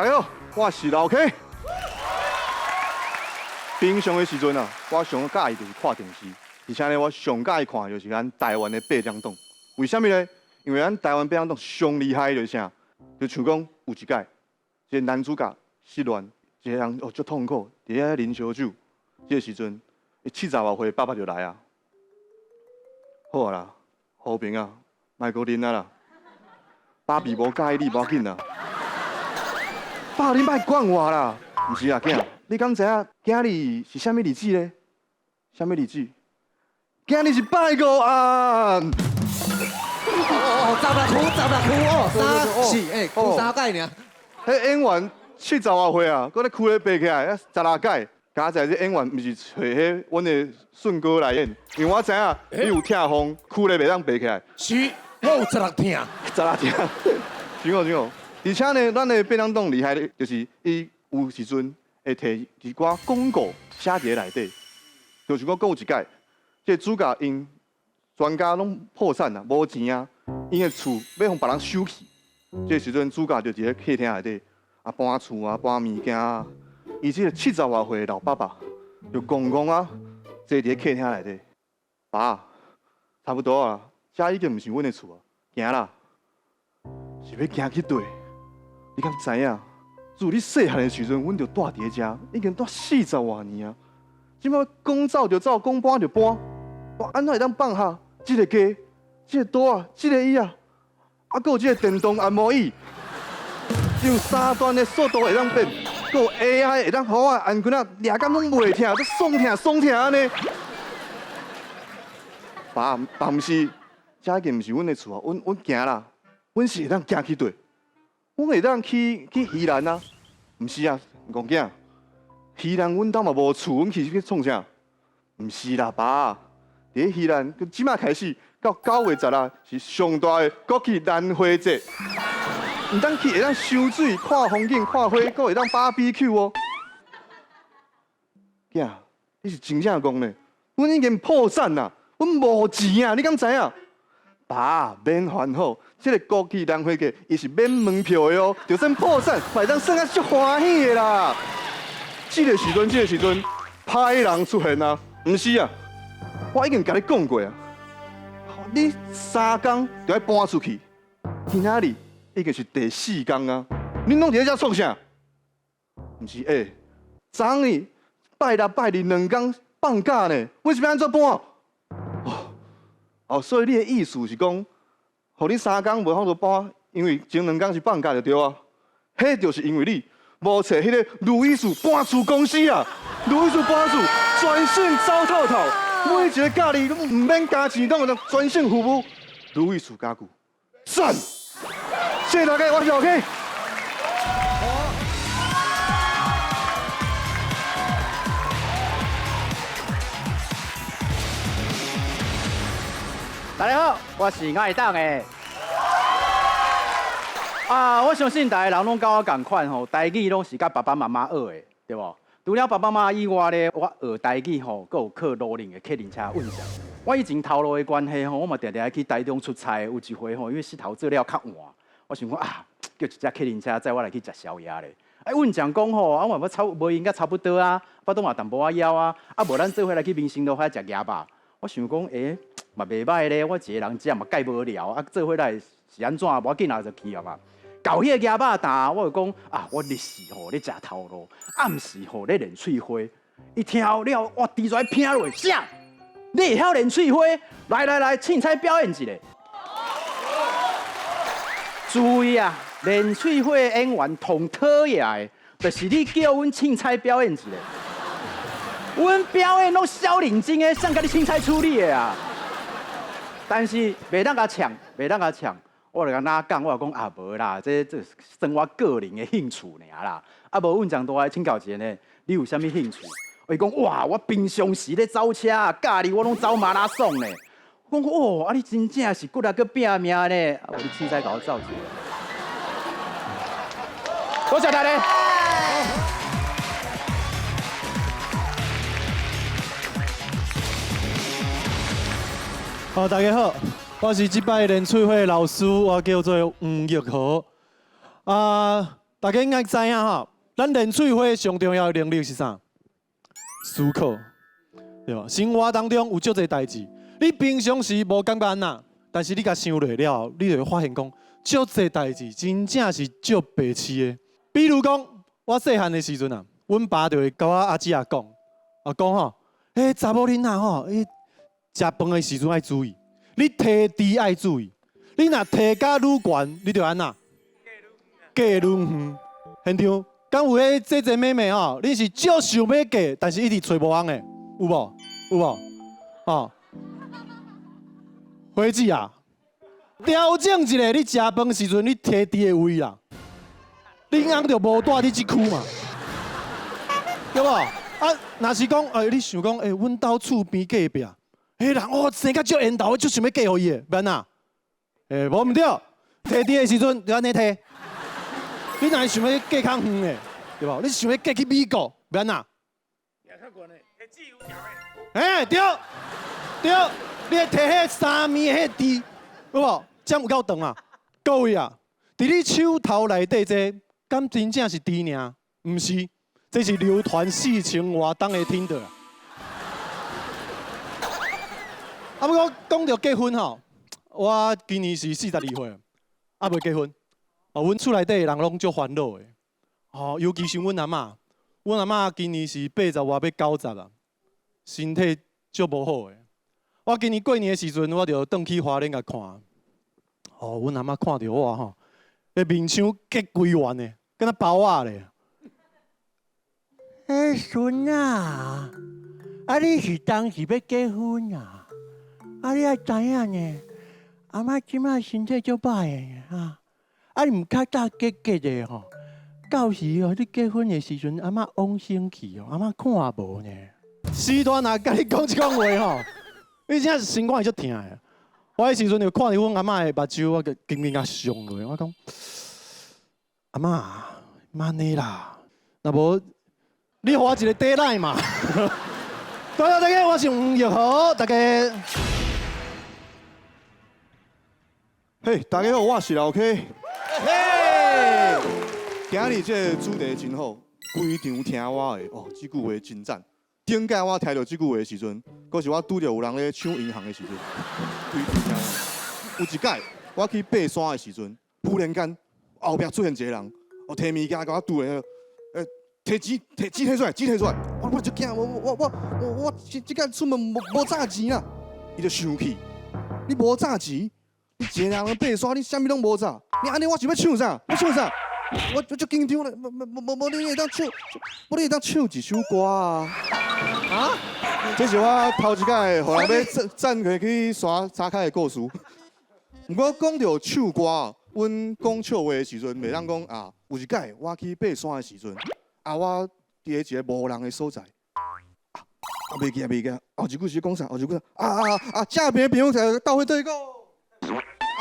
大家好，我是老 K。平常的时阵啊，我上介意就是看电视，而且呢，我上介意看就是咱台湾的八点档。为什么呢？因为咱台湾八点档上厉害就是啥？就像讲有一届，这个男主角失恋，一个人哦足痛苦，伫遐啉烧酒，这个时阵，70外岁爸爸就来啊。好啊啦，和平啊，莫搁啉啊啦。爸比无介意你，无要紧啦。爸，你莫管我啦！毋是啊，囝，你敢知影今日是啥物日子呢？啥物日子？今日是拜五啊！哦，十六区哦，哭三届尔。迄演员70外岁啊，搁咧哭咧爬起来，16届。加在这演员毋是找迄阮的顺哥来演，因为我知影你有痛风，哭咧袂当爬起来。是，我有16痛。16痛，真好真好。而且呢，咱的八点档厉害的，就是伊有时阵会摕一寡广告写伫内底，就是讲有一届，这主角因全家拢破产啊，无钱啊，因的厝要互别人收去。这时阵主角就伫咧客厅内底啊搬厝啊搬物件啊，伊这个70外岁的老爸爸就公公啊坐伫咧客厅内底，爸，差不多啊，这已经毋是阮的厝啊，行啦，是要行去佗？你敢知影？自你细汉的时阵，阮就住伫遮，已经住40多年啊。即摆讲走就走，讲搬就搬，我安怎会当放下？这个家，这个桌啊，这个椅啊，啊，还有这个电动按摩椅，用3段的速度会当变，还有 AI 会当互我按键啊，抓感拢袂疼，都爽疼安尼。爸，毋是，这已经毋是阮的厝啊，阮行啦，阮是会当行去佗。阮会当去宜兰啊？毋是啊，戆囝，宜兰阮兜嘛无厝，阮去创啥？毋是啦，爸，伫宜兰，即马开始到9月10日是上大的国际兰花节，毋当去会当收水、看风景、看花，阁会当 BBQ 哦。囝，你是真正讲呢？阮已经破产啦，阮无钱啊，你敢知影？爸，免烦恼，这个国际兰花节伊是免门票的哦，就算破产，嘛会当算啊足欢喜的啦。这个时阵，歹人出现啊，毋是啊，我已经甲你讲过啊，你3天就要搬出去，今仔日已经是第4天啊，恁拢伫咧遮创啥？毋是昨日拜六拜日2天放假呢，为什么安怎搬？哦，所以你的意思是讲，互你3天无法度搬，因为前2天是放假就对啊。迄就是因为你无找迄个路易斯搬厝公司啊，路易斯搬厝专线走透透，每一个假日拢唔免加钱，拢有专线服务。路易斯家具，赞！谢谢大家，我是老 K。大家好，我是爱党的。我相信大家人拢跟我同款吼，台语拢是甲爸爸妈妈学的，对无？除了爸爸妈妈以外咧，我学台语吼，阁有靠路人的客人车运上。我以前头路的关系吼，我嘛常常去台中出差，有一回吼，因为石头做了较晏，我想讲叫一只客人车载我来去食宵夜咧。运将讲吼，我嘛要无应该差不多啊，巴肚嘛淡薄仔枵啊，无咱做伙来去民生路遐食鸭吧。我想讲嘛袂歹咧，我一个人食嘛介无聊，做伙来是安怎？无要紧啊，就去啊嘛。到迄个鸭肉摊，我就讲我日时吼咧食头路，暗时吼咧练翠花。伊听了，我直接拼落，啥？你会晓练翠花？来，凊彩表演一下。注意啊，练翠花的演员同讨厌的，就是你叫阮凊彩表演一下。阮表演拢小认真的，想甲你凊彩处理的啊。但是袂当甲抢，我就甲哪讲，我就讲无啦，这算我个人的兴趣尔啦。无阮讲多爱请教一下呢，你有啥物兴趣？伊讲哇，我平常时咧走车，假日我拢走马拉松呢。我讲你真正是骨力去拼命呢。你凊彩甲我走一下。多谢大家。大家好，我是这摆练翠花的老师，我叫做黄玉豪。大家应该知影吼，咱练喙花上重要的能力是啥？思考，对吧？生活当中有足侪代志，你平常时无感觉安那，但是你甲想落了后，你就会发现讲，足侪代志真正是足白痴的。比如讲，我细汉的时阵啊，阮爸就会甲我阿姊讲，吼，查某囡仔吼，食饭的时阵爱注意，你提箸爱注意，你若提甲愈悬，你就安那？嫁愈远。现场敢有迄姐姐妹妹吼，你是足想要嫁，但是一直找无人的，有无？有无？哦，花姊啊，调整一下，你食饭时阵你提箸的位啦，恁翁就无带你即区嘛，对无？啊，若是讲，你想讲，阮兜厝边隔壁，迄人哦生甲足缘投，足想要嫁互伊的，免啊？无毋对，提箸的时阵就安尼提。你若是想要嫁较远的，对无？你想要嫁去美国，免啊？对，你摕迄3面的迄箸，有无？这样有够长啊！各位啊，伫你手头内底这，敢真正是箸尔？毋是，这是流传4千外档的Tinder。啊，不过讲到结婚吼，我今年是42岁，还未结婚。阮厝内底人拢足烦恼的，尤其是阮阿嬷。阮阿嬷今年是80外要90啊，身体足无好的。我今年过年的时阵，我就转去花莲甲看。阮阿嬷看到我吼，个面相结规圆的，敢若包仔咧。孙啊，你是当时要结婚啊？你也知影呢，阿嬷即摆身体足歹的你毋较早结的吼，到时你结婚的时阵，阿嬷往生去阿嬷看无呢。时段啊，甲你讲即讲话吼，你真正心肝会足疼的。我迄时阵就看着阮阿嬷的目睭，我就紧紧甲上落。我讲，阿嬷，慢呢啦，若无你互我一个deadline嘛。多谢大家，我是吴玉豪，大家。嘿，大家好，我是老 K。嘿，今日这主题真好，规场听我的哦，这句话真赞。顶届我听到这句话的时阵，阁是我拄着有人咧抢银行的时阵，规场听我。有一届我去爬山的时阵，忽然间后壁出现一个人，摕物件甲我拄咧，摕钱摕出来，钱摕出来，我就惊，我即届出门无炸钱啦，伊就生气，你无炸钱？你一个人爬山，你啥物拢无炸，你安尼我是要唱啥？要唱啥？我就紧张咧，无你会当唱，无你会当唱一首歌啊？啊？这是我头一届互人要赞过去山查开的故事。不过讲到唱歌，阮讲笑话的时阵，袂当讲啊。有一届我去爬山的时阵，我伫一个无人的所在，袂记，后一句是讲啥？后一句正边的朋友才斗伙对讲。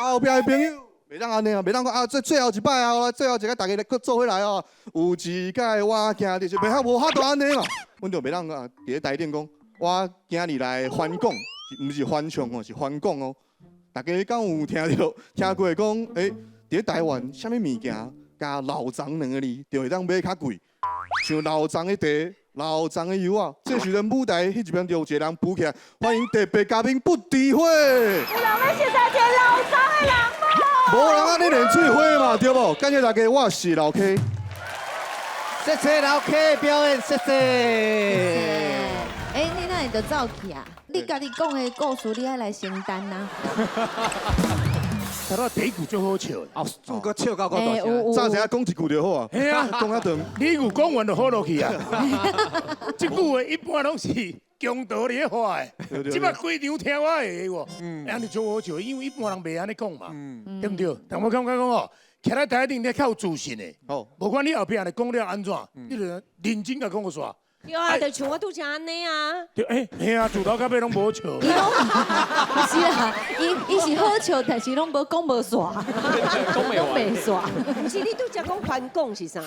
后壁的朋友，袂当安尼啊，袂当讲最后一摆啊，最后一个大家来做伙来哦。有一届我今日就袂无法度安尼嘛，阮就袂当伫咧台顶讲，我今日来翻讲，毋是翻唱哦，是翻讲哦。大家敢有听过讲，伫咧台湾，啥物物件加老张两个字，就会当买较贵，像老张的茶。老张的油啊，这时阵舞台迄一边就有一个人扶起来，欢迎特别嘉宾不诋毁。有人要现在见老张的人无？无人安尼练喙花嘛，对无？感谢大家，我是老 K。谢谢老 K 表演，谢谢。你哪会就走去啊？你家己讲的故事，你爱来承担呐。他说第一句最好笑，哦，个笑到够大声。早时啊讲一句就好啊。嘿啊，讲较长。你句讲完就好落去啊。这句话一般拢是强盗咧话的，即摆规场听我的喎。安尼最好笑，因为一般人袂安尼讲嘛，对不对？但我感觉讲哦，徛在台顶，你较有自信的。哦，无管你后壁安尼讲了安怎，你就认真甲讲个煞。对啊，就像我拄则安尼啊。对，嘿啊，自头到尾拢无笑。伊拢不是啊，伊是好笑，但是拢无讲无煞，讲袂煞。不是你拄则讲翻讲是啥？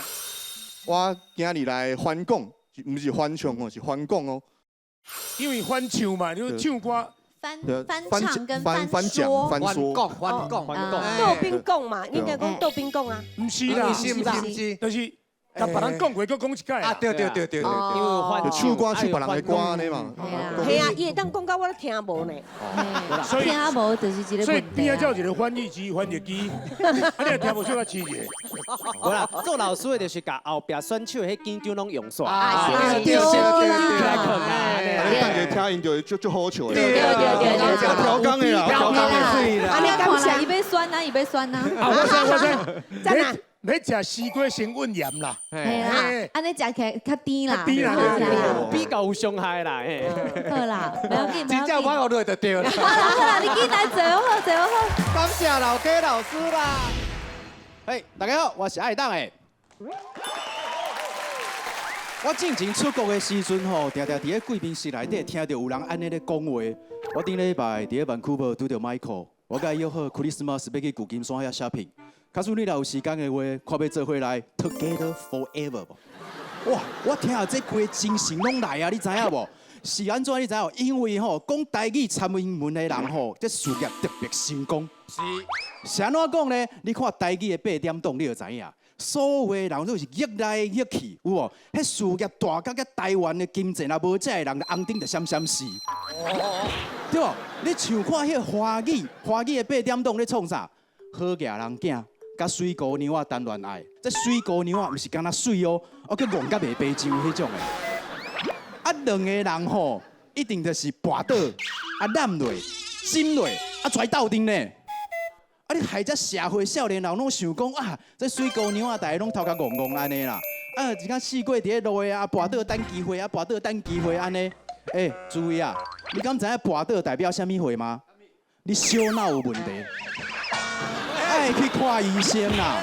我今日来翻讲，毋是翻唱哦，是翻讲哦。因为翻唱嘛，你唱歌翻唱跟翻讲说，翻说，翻讲，豆冰讲嘛，应该讲豆冰讲啊。不是啦，不是，就是甲别人讲过，佮讲一届啊，对，因为翻就唱歌唱别人的歌呢嘛。系啊，伊会当讲到我都听无呢。所以听无就是一个所以问题啊。边仔才有一个翻译机、翻译机，啊，你也听无少较刺激。无啦，做老师的就是甲后壁选手迄紧张拢用煞。对来看啊，你等下听因就好笑的。对，调岗的啦，调岗的。啊，你看下伊要酸啊，伊要酸啊。啊，我知，在哪？要食西瓜先温盐啦。系啦，安尼食起来较甜啦，甜啦比较有伤害啦，嘿。好啦，不要紧，不要紧。真正我落就对了。好啦，你紧来坐好，坐好。感谢老 K 老师啦。嘿，大家好，我是爱党的。我进前出国的时阵吼，常常伫咧贵宾室内底听到有人安尼咧讲话。我顶礼拜伫咧万库珀拄到 Michael， 我甲伊约好 Christmas 要去旧金山遐 shopping。假使你若有时间的话，看要做伙来 Together Forever 无？哇！我听下这句精神拢来啊，你知影无？是安怎你知影？因为吼讲台语参英文的人吼，这事业特别成功。是安怎讲呢？你看台语的8点档，你就知影。所有的人都是逆来逆去，有无？迄事业大到甲台湾的金钱也无遮的人，红顶就闪闪死。对无？你像看迄华语的8点档咧创啥？好嫁人囝。甲水姑娘啊谈恋爱，这水姑娘啊，毋是干那水哦，我去戆甲袂白上迄种的。啊，两个人吼，一定就是跋倒，啊揽落、心落，啊拽斗阵呢。啊，你害这社会少年人拢想讲啊，这水姑娘啊，大家拢头壳戆戆安尼啦。啊，一间四过伫咧路的啊，跋倒等机会啊，跋倒等机会安尼。注意啊，你敢知影跋倒代表啥物货吗？你小脑有问题。爱去看医生啦，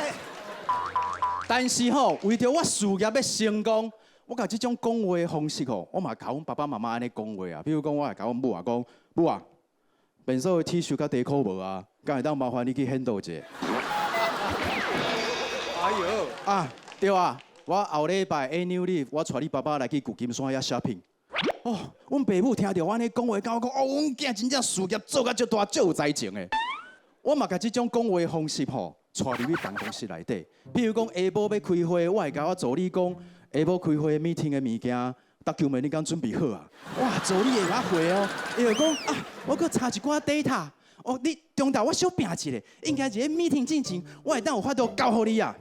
但是吼，为着我事业要成功，我甲这种讲话的方式吼，我嘛甲阮爸爸妈妈安尼讲话啊。比如讲，我会甲阮母啊讲，母啊，便所的 T 恤甲底裤无啊，敢会当麻烦你去 handle 者。哎呦！啊，对啊，我后礼拜 annual leave， 我带你爸爸来去旧金山遐 shopping。哦，阮爸母听到我安尼讲话，甲我讲，哦，阮囝真正事业做甲足大，足有才情的。我嘛甲这种讲话的方式吼，带入去办公室内底。比如讲下晡要开会，我会甲我助理讲，下晡开会 meeting 的物件，document 你敢准备好啊？哇，助理会甲回哦，伊会讲啊，我搁查一寡 data。哦，你中昼我小拼一下，应该一个 meeting 进前，我会当有法度交互你啊。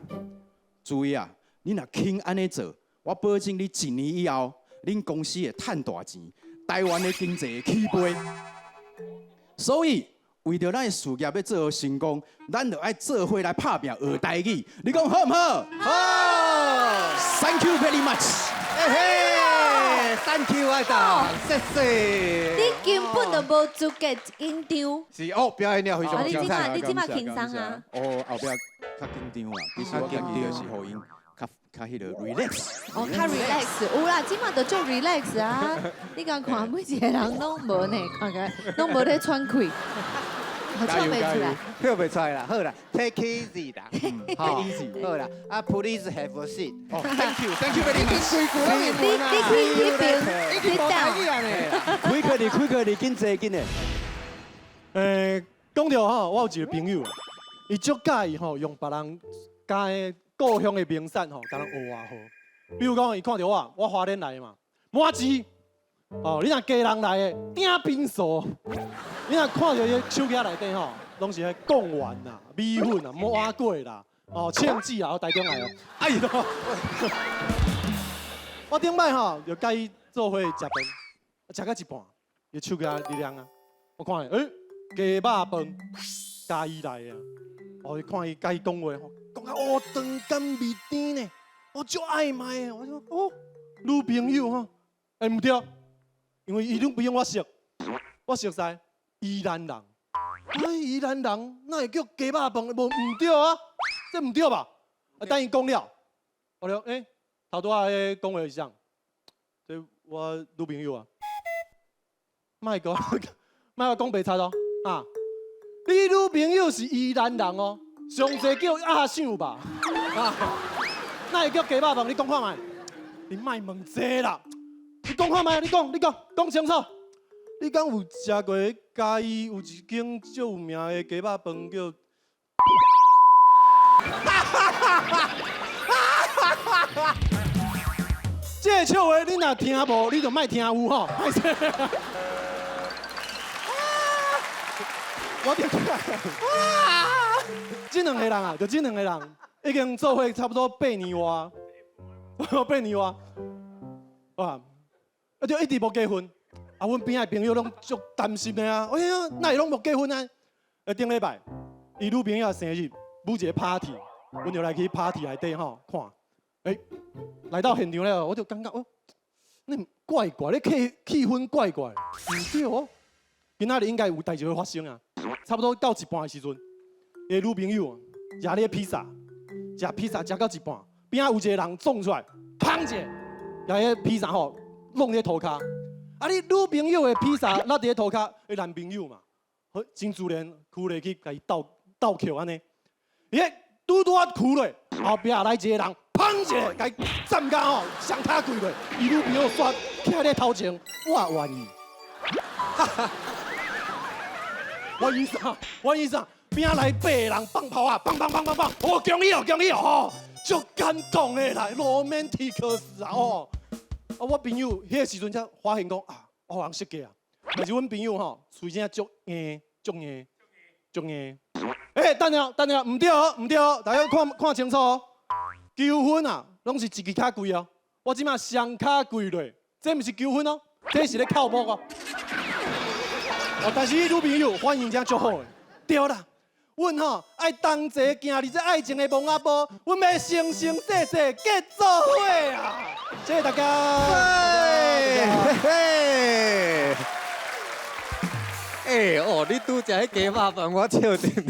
注意啊，你若轻安尼做，我保证你1年以后，恁公司会赚大钱，台湾的经济会起飞。所以。为着咱的事业要做好成功，咱就爱做伙来拍拼学台语。你讲好唔好？好 ！Thank you very much。嘿 ，Thank you 爱党，谢谢。你根本就无资格紧张。是哦，表演了非常你精彩。即马轻松啊？哦，后壁较紧张啊，其实我紧张的是互因较迄个 relax。哦，较 relax， 有啦，即马就做 relax 啊。你甲看每一个人拢无呢，看起来拢无咧喘气。跳袂出来，跳袂出来啦，好啦 ，take it easy 啦，easy， 好啦，啊 ，please have a seat。哦 ，thank you very much。你去那边，你到。开课，你紧坐紧的。讲到吼，我有一个朋友，伊足介意吼用别人家的故乡的名产吼，甲人学外号。比如讲，伊看到我花莲来的嘛，麻糍。哦，你若家人来的鼎冰酥，你若看到迄手机内底吼，拢是迄贡丸啦、米粉啦、麻粿啦、哦庆记啦，台中来哦，哎呦！我顶摆吼就甲伊做伙食饭，食到一半，伊手机力量啊，我看鸡肉饭加伊来的，哦，看伊甲伊讲话吼，讲到哦长甘味甜呢，我足爱买的，我说哦，女朋友吼，唔对。因为伊拢不用我熟，我熟悉宜兰人。宜兰人哪会叫鸡肉饭？无唔对啊，这唔对吧？等伊讲了，我了头拄仔讲话是啥？这我女朋友啊，莫讲讲白差咯啊！你女朋友是宜兰人哦，上济叫阿想吧？啊，哪会叫鸡肉饭？你讲看卖，你莫问这啦。你讲看卖，你讲清楚。你敢有食过嘉义有一间足有名的鸡肉饭叫？这个笑话你若听无，你就莫听有吼。歹势我点出来。这两个人啊，就这两个人，已经做伙差不多8年外，8年外，哇，就一直无结婚。啊，阮边仔朋友拢足担心的啊，哎呀，哪会拢无结婚啊？顶礼拜，伊女朋友生日，舞一个 party， 阮就来去 party 内底吼看。来到现场了，我就感觉哦，你怪怪，你气氛怪怪，唔对哦。今仔日应该有代志会发生啊。差不多到一半的时阵，伊女朋友食咧披萨，食披萨食到一半，边仔有一个人撞出来，砰一下，把迄披萨吼弄咧涂骹。啊，你女朋友的披萨落伫涂骹，伊男朋友嘛，好真自然，哭落去甲伊斗扣安尼。伊拄拄啊哭落，后壁来一个人，砰一下，甲伊站甲吼上骹跪落，伊女朋友煞徛咧头前，我愿意。我意思啊，边仔来8个人放炮啊，砰！哦，恭喜哦，吼，足感动的啦，romantic 啊，哦。啊，我朋友迄个时阵才发现讲啊，我有人设计啊，但是阮朋友吼，喙声足硬。等下，唔对哦，大家看清楚哦。求婚啊，拢是一支脚跪哦，我即马双脚跪落，这毋是求婚哦，这是咧靠幕哦。哦，但是伊女朋友反应真足好诶，对啦，阮吼爱同齐行入这爱情的墓仔埔，阮要生生世世结做伙啊！谢谢大家。哦，你拄食迄鸡肉饭，我笑点。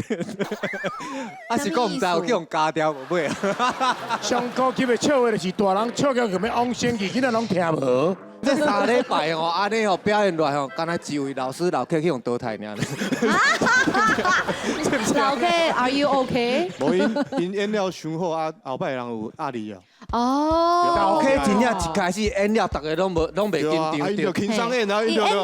啊是讲唔知有去用加条无买啊？上高级的笑话就是大人笑到咁要往生去，囡仔拢听无。这3礼拜吼，安尼吼表演落吼，敢若一位老师老客去用倒台尔。老 K，Are you OK？ 无因演了伤好啊，后摆人有压力啊。哦。老 K 真正一开始演了，大家拢袂紧张。伊就轻松演啊，伊演了。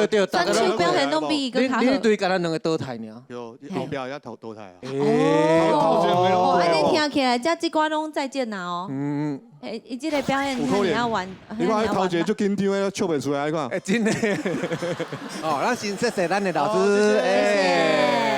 对，专属表演拢比伊更卡好。你对敢若2个倒台尔。有后壁也淘汰啊。哦，安尼听起来，这关拢再见啦哦。伊这个表演你要玩，你看头一个足紧张的，笑袂出来，你看。真的。哦，咱先谢谢咱的老师，谢谢。